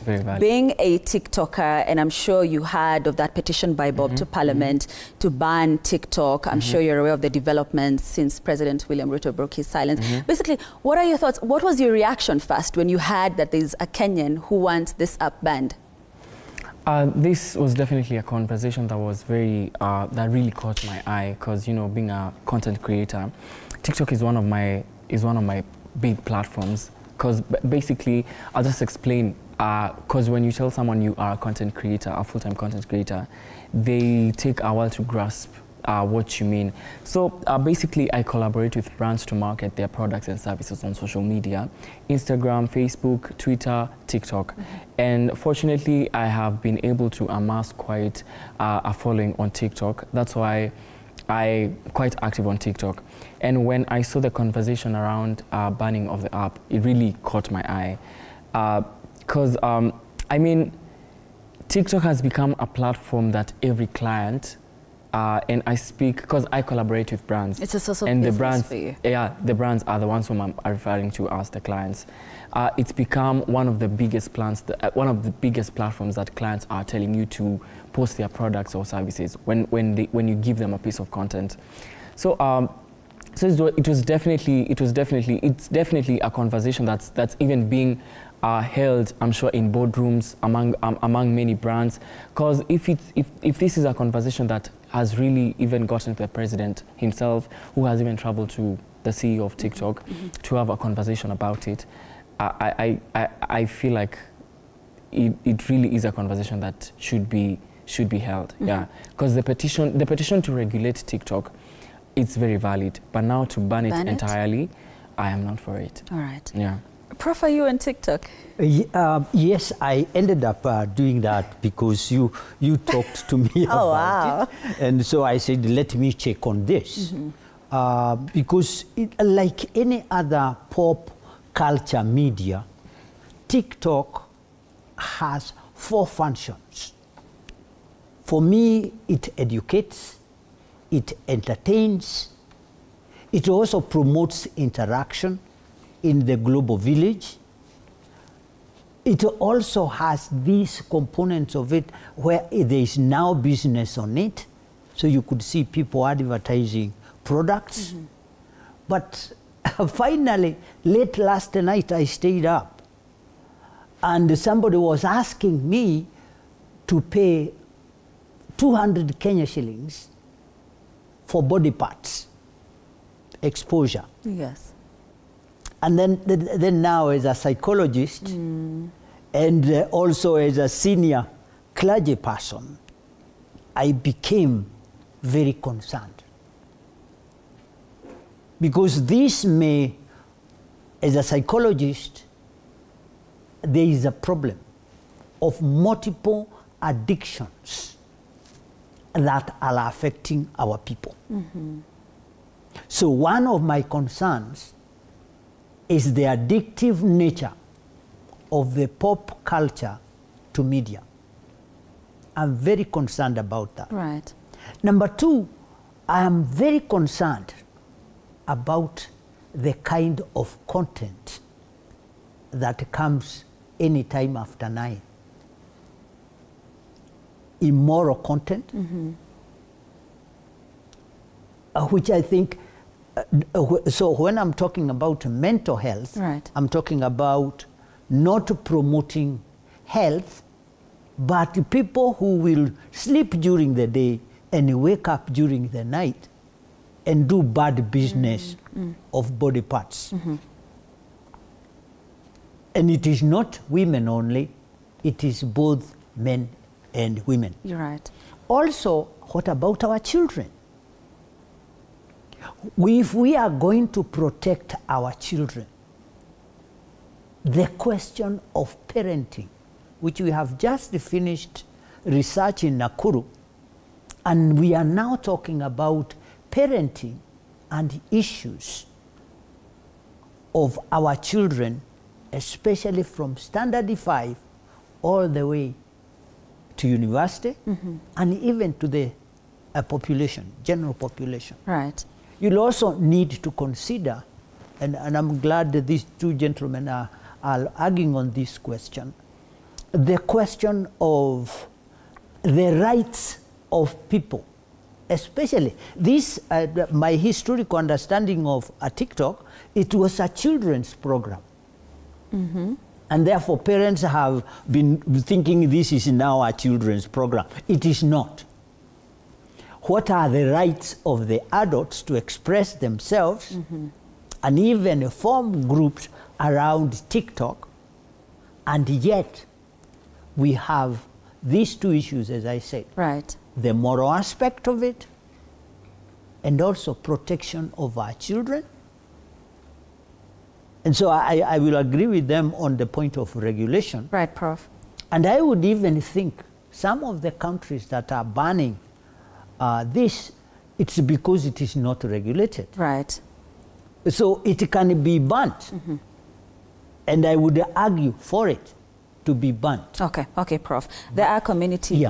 Very valid. Being a TikToker, and I'm sure you heard of that petition by Bob to Parliament to ban TikTok. I'm sure you're aware of the developments since President William Ruto broke his silence. Basically, what are your thoughts? What was your reaction first when you heard that there's a Kenyan who wants this app banned? This was definitely a conversation that was very, that really caught my eye, because, you know, being a content creator, TikTok is one of my big platforms. Because basically, I'll just explain. Because when you tell someone you are a content creator, a full-time content creator, they take a while to grasp what you mean. So basically, I collaborate with brands to market their products and services on social media: Instagram, Facebook, Twitter, TikTok. And fortunately, I have been able to amass quite a following on TikTok. That's why I'm quite active on TikTok. And when I saw the conversation around banning of the app, it really caught my eye. Because, I mean, TikTok has become a platform that every client, and I speak, because I collaborate with brands. It's a source of and business the brands, for you. Yeah, the brands are the ones whom I'm referring to as the clients. It's become one of the biggest one of the biggest platforms that clients are telling you to post their products or services when you give them a piece of content. So it's definitely a conversation that's even being held, I'm sure, in boardrooms among many brands. Because if this is a conversation that has really even gotten to the president himself, who has even traveled to the CEO of TikTok to have a conversation about it, I feel like it really is a conversation that should be held. Yeah, because the petition to regulate TikTok, it's very valid, but now to ban it entirely, I am not for it. All right. Yeah. Prof, are you on TikTok? Yes, I ended up doing that because you talked to me about it. And so I said, let me check on this. Because like any other pop culture media, TikTok has 4 functions. For me, it educates, it entertains, it also promotes interaction in the global village. It also has these components of it where there is now business on it. So you could see people advertising products. But finally, late last night, I stayed up and somebody was asking me to pay 200 Kenya shillings for body parts exposure. Yes. And then now, as a psychologist and also as a senior clergy person, I became very concerned. Because this may, as a psychologist, there is a problem of multiple addictions that are affecting our people. So one of my concerns is the addictive nature of the pop culture to media. I'm very concerned about that. Right. Number 2, I am very concerned about the kind of content that comes anytime after 9. Immoral content, which I think, so when I'm talking about mental health, I'm talking about not promoting health, but people who will sleep during the day and wake up during the night and do bad business of body parts. And it is not women only, it is both men and women. You're right. Also, what about our children? If we are going to protect our children, the question of parenting, which we have just finished research in Nakuru, and we are now talking about parenting and issues of our children, especially from standard 5 all the way to university and even to the population, general population. Right. You'll also need to consider, and I'm glad that these 2 gentlemen are arguing on this question, the question of the rights of people, especially this, my historical understanding of TikTok, it was a children's program. Mm-hmm. And therefore parents have been thinking this is now a children's program. It is not. What are the rights of the adults to express themselves, mm-hmm. and even form groups around TikTok? And yet we have these two issues, as I said. Right. The moral aspect of it, and also protection of our children. And so I will agree with them on the point of regulation. Right, Prof. And I would even think some of the countries that are banning this, it's because it is not regulated. Right. So it can be banned. Mm-hmm. And I would argue for it to be banned. Okay, okay, Prof. There are community